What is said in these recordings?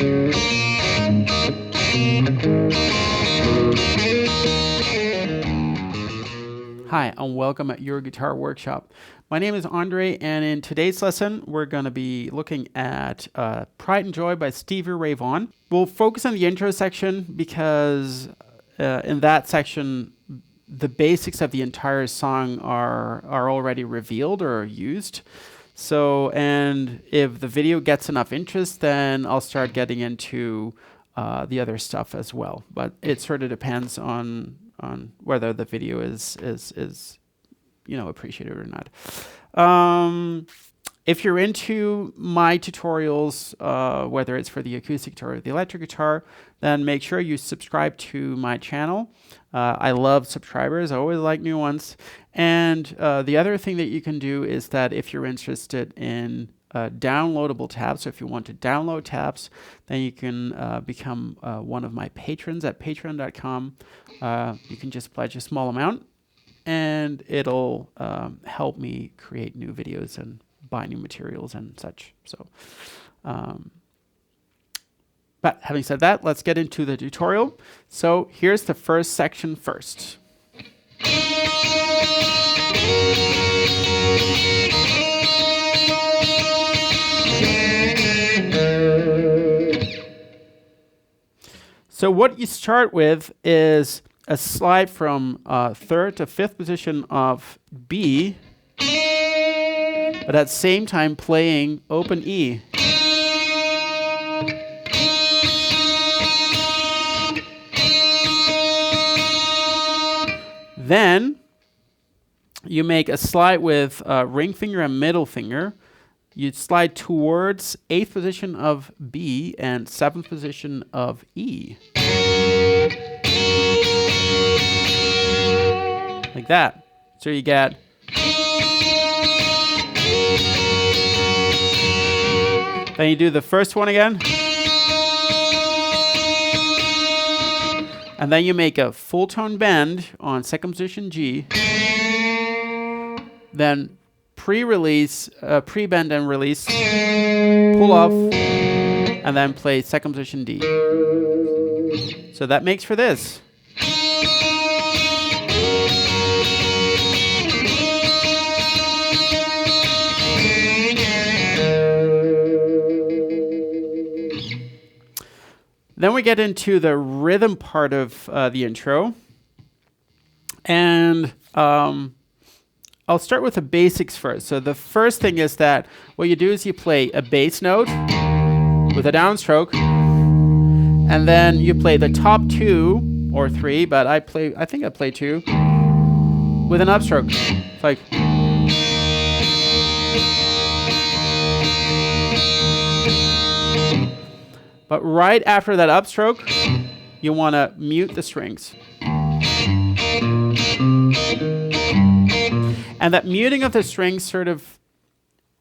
Hi, and welcome at Your Guitar Workshop. My name is André, and in today's lesson, we're going to be looking at Pride and Joy by Stevie Ray Vaughan. We'll focus on the intro section because in that section, the basics of the entire song are already revealed or used. So, and if the video gets enough interest, then I'll start getting into the other stuff as well. But it sort of depends on whether the video is appreciated or not. If you're into my tutorials, whether it's for the acoustic guitar or the electric guitar, then make sure you subscribe to my channel. I love subscribers. I always like new ones. And the other thing that you can do is that if you're interested in downloadable tabs, so if you want to download tabs, then you can become one of my patrons at patreon.com. You can just pledge a small amount, and it'll help me create new videos and buy new materials and such. So, but having said that, let's get into the tutorial. So here's the first section first. So what you start with is a slide from 3rd to 5th position of B, but at the same time playing open E. Then you make a slide with ring finger and middle finger. You slide towards 8th position of B and 7th position of E. Like that. So you get then you do the first one again. And then you make a full tone bend on 2nd position G. Then pre-release, pre-bend and release, pull off, and then play 2nd position D. So that makes for this. Then we get into the rhythm part of the intro. And I'll start with the basics first. So the first thing is that what you do is you play a bass note with a downstroke, and then you play the top 2 or 3, but I think I play 2 with an upstroke. It's like but right after that upstroke, you want to mute the strings. And that muting of the strings sort of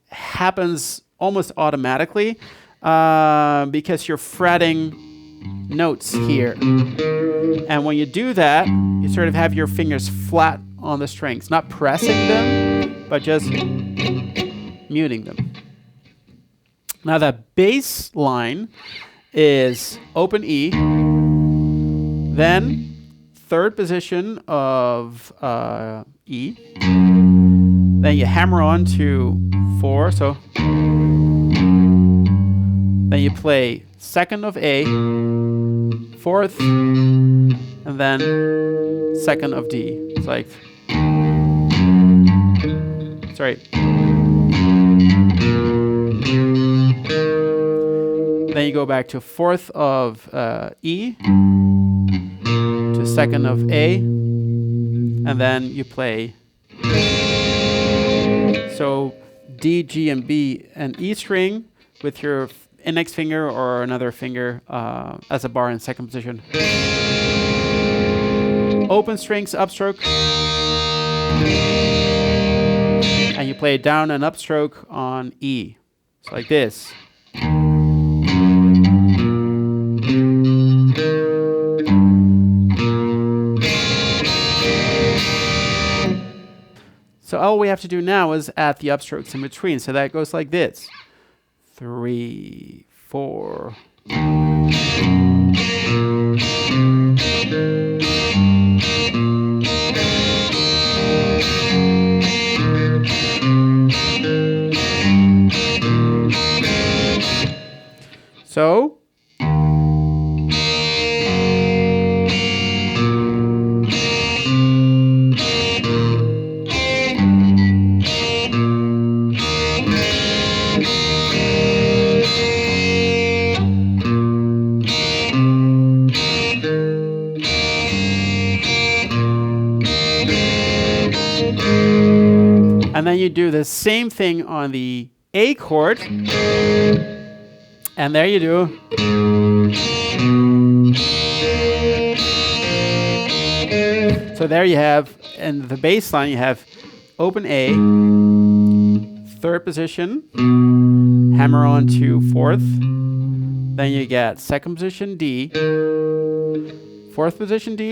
happens almost automatically because you're fretting notes here. And when you do that, you sort of have your fingers flat on the strings, not pressing them, but just muting them. Now that bass line is open E, then 3rd position of E, then you hammer on to 4, so then you play 2nd of A, 4th, and then 2nd of D. It's like, sorry. Then you go back to 4th of E, to 2nd of A, and then you play so D, G, and B, and E string with your index finger or another finger as a bar in 2nd position. Open strings, upstroke, and you play down and upstroke on E. It's like this. So all we have to do now is add the upstrokes in between. So that goes like this. 3, 4, So, and then you do the same thing on the A chord. And there you do. So there you have, in the bass line, you have open A, third position, hammer on to fourth. Then you get second position D, fourth position D,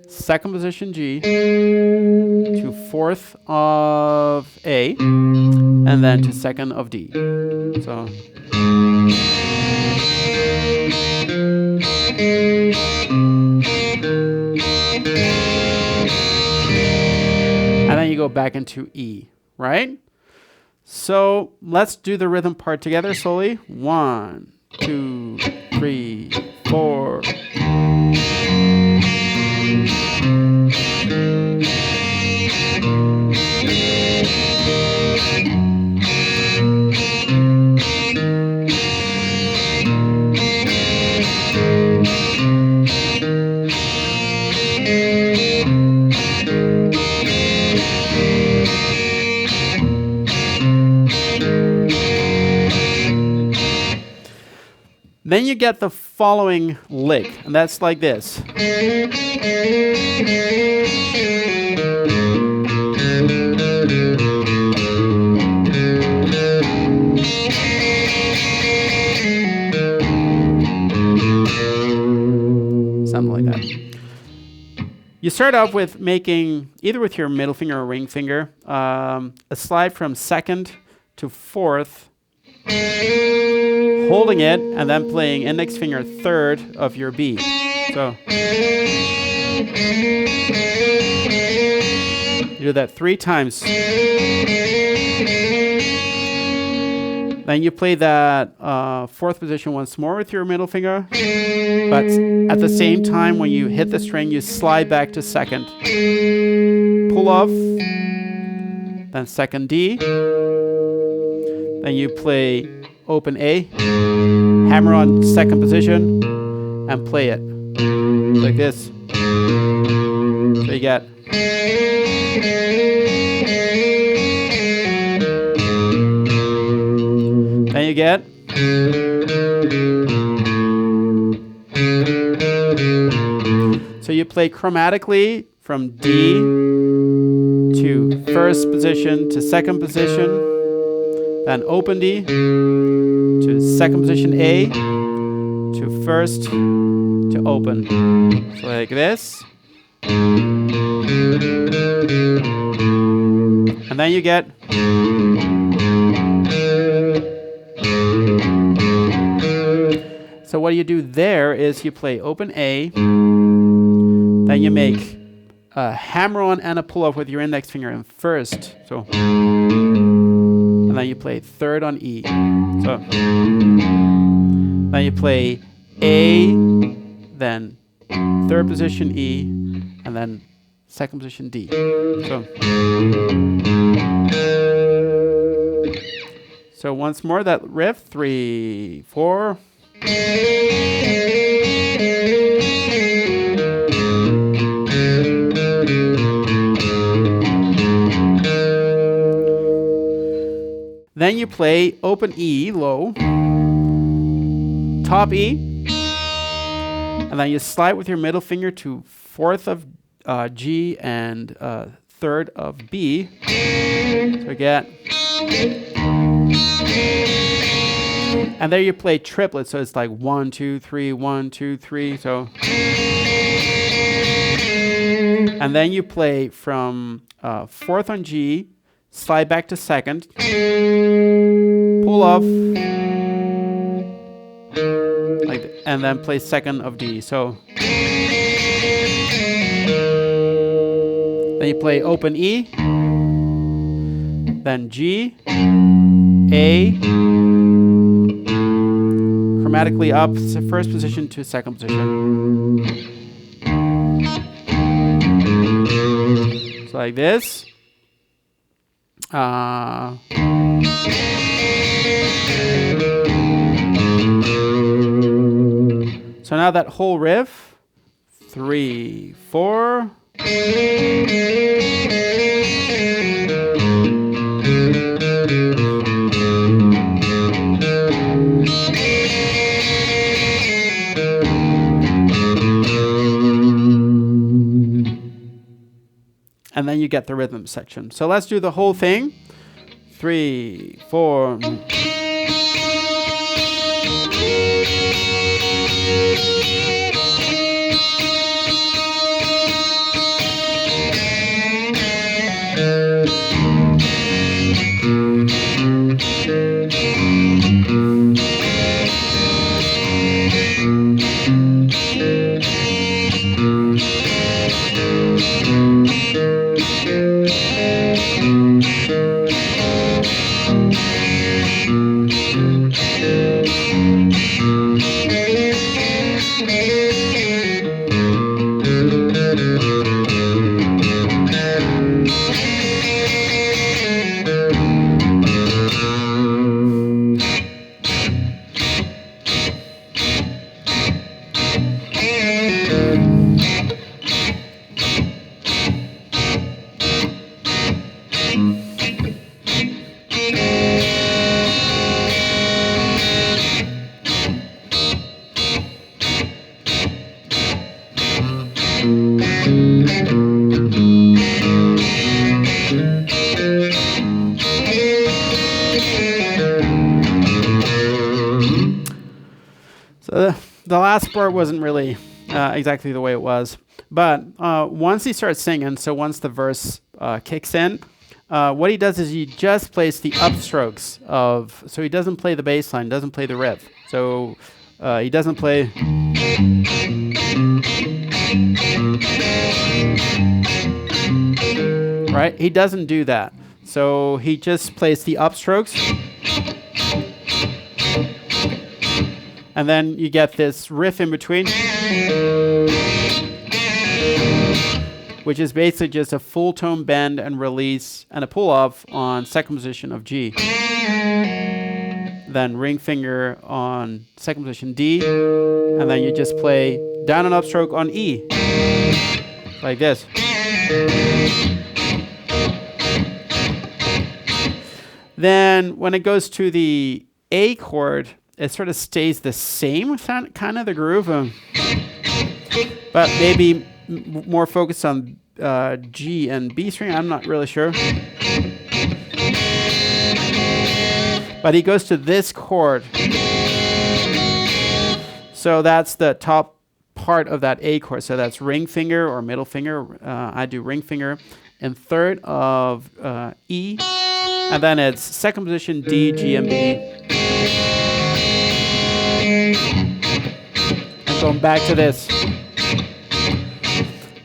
second position G, to fourth of A, and then to second of D. So. And then you go back into E, right? So let's do the rhythm part together slowly. 1, 2, 3, 4. Then you get the following lick, and that's like this. Something like that. You start off with making, either with your middle finger or ring finger, a slide from second to fourth, holding it, and then playing index finger third of your B. So you do that 3 times. Then you play that fourth position once more with your middle finger, but at the same time, when you hit the string, you slide back to second, pull off, then second D. Then you play open A, hammer on second position, and play it like this. So you get. Then you get. So you play chromatically from D to first position to second position. Then open D to second position A to first to open. So like this. And then you get. So what you do there is you play open A, then you make a hammer on and a pull off with your index finger in first. So. And then you play third on E. So then you play A, then third position E, and then second position D. So once more that riff, 3, 4. Then you play open E, low, top E, and then you slide with your middle finger to fourth of G and third of B. So you get. And there you play triplets, so it's like 1, 2, 3, 1, 2, 3. So. And then you play from fourth on G, slide back to second, pull off, and then play second of D. So then you play open E, then G, A, chromatically up first position to second position. So like this. So now that whole riff, 3, 4. And then you get the rhythm section. So let's do the whole thing. 3, 4. So the last part wasn't really exactly the way it was. But once he starts singing, so once the verse kicks in, what he does is he just plays the upstrokes of, so he doesn't play the bass line, doesn't play the riff. So he doesn't play. Right? He doesn't do that. So he just plays the upstrokes. And then you get this riff in between, which is basically just a full tone bend and release and a pull off on second position of G. Then ring finger on second position D, and then you just play down and upstroke on E, like this. Then when it goes to the A chord, it sort of stays the same, kind of the groove, but maybe more focused on G and B string. I'm not really sure. But he goes to this chord. So that's the top part of that A chord. So that's ring finger or middle finger. I do ring finger. And third of E. And then it's second position D, G, and B. And going back to this.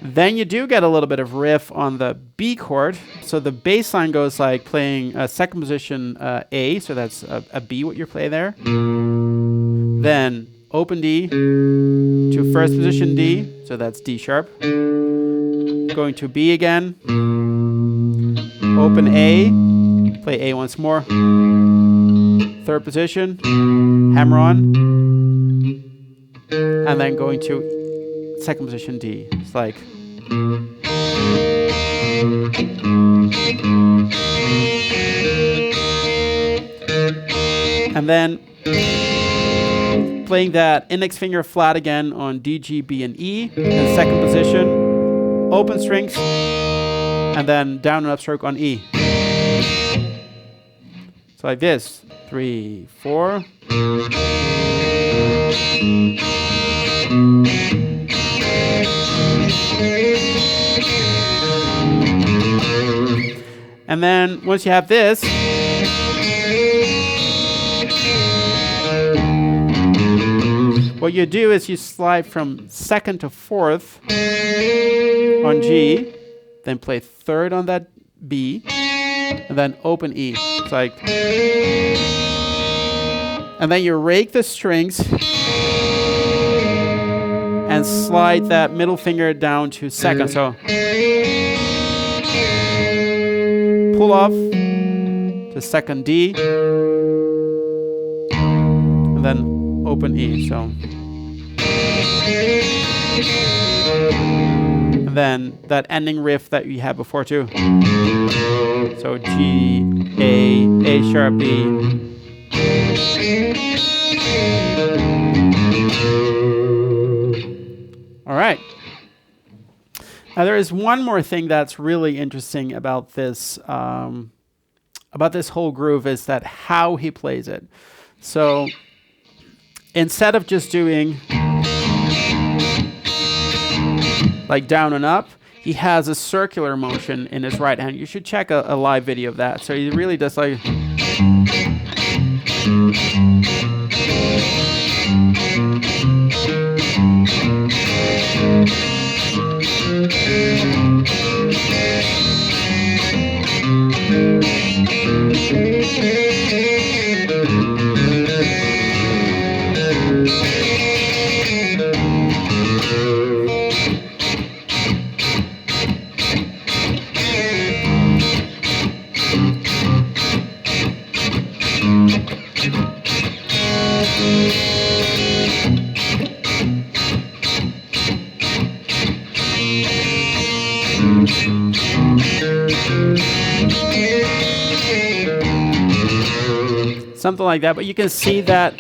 Then you do get a little bit of riff on the B chord. So the bass line goes like playing a second position A, so that's a B what you play there. Then open D to first position D, so that's D sharp. Going to B again. Open A, play A once more. Third position, hammer on. And then going to second position D. It's like. And then playing that index finger flat again on D, G, B, and E in second position, open strings, and then down and upstroke on E. So like this, 3, 4. And then once you have this, what you do is you slide from second to fourth on G, then play third on that B, and then open E. It's like, and then you rake the strings and slide that middle finger down to second. So pull off to second D, and then open E. So, and then that ending riff that you had before too. So G, A sharp, B. All right. Now there is one more thing that's really interesting about this whole groove, is that how he plays it. So instead of just doing like down and up, he has a circular motion in his right hand. You should check a live video of that. So he really does like. Something like that, but you can see that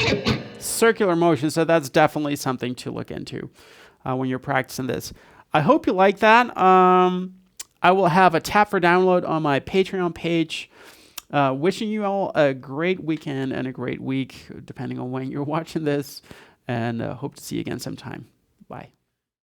circular motion, so that's definitely something to look into when you're practicing this. I hope you like that. I will have a tap for download on my Patreon page. Wishing you all a great weekend and a great week, depending on when you're watching this, and hope to see you again sometime. Bye.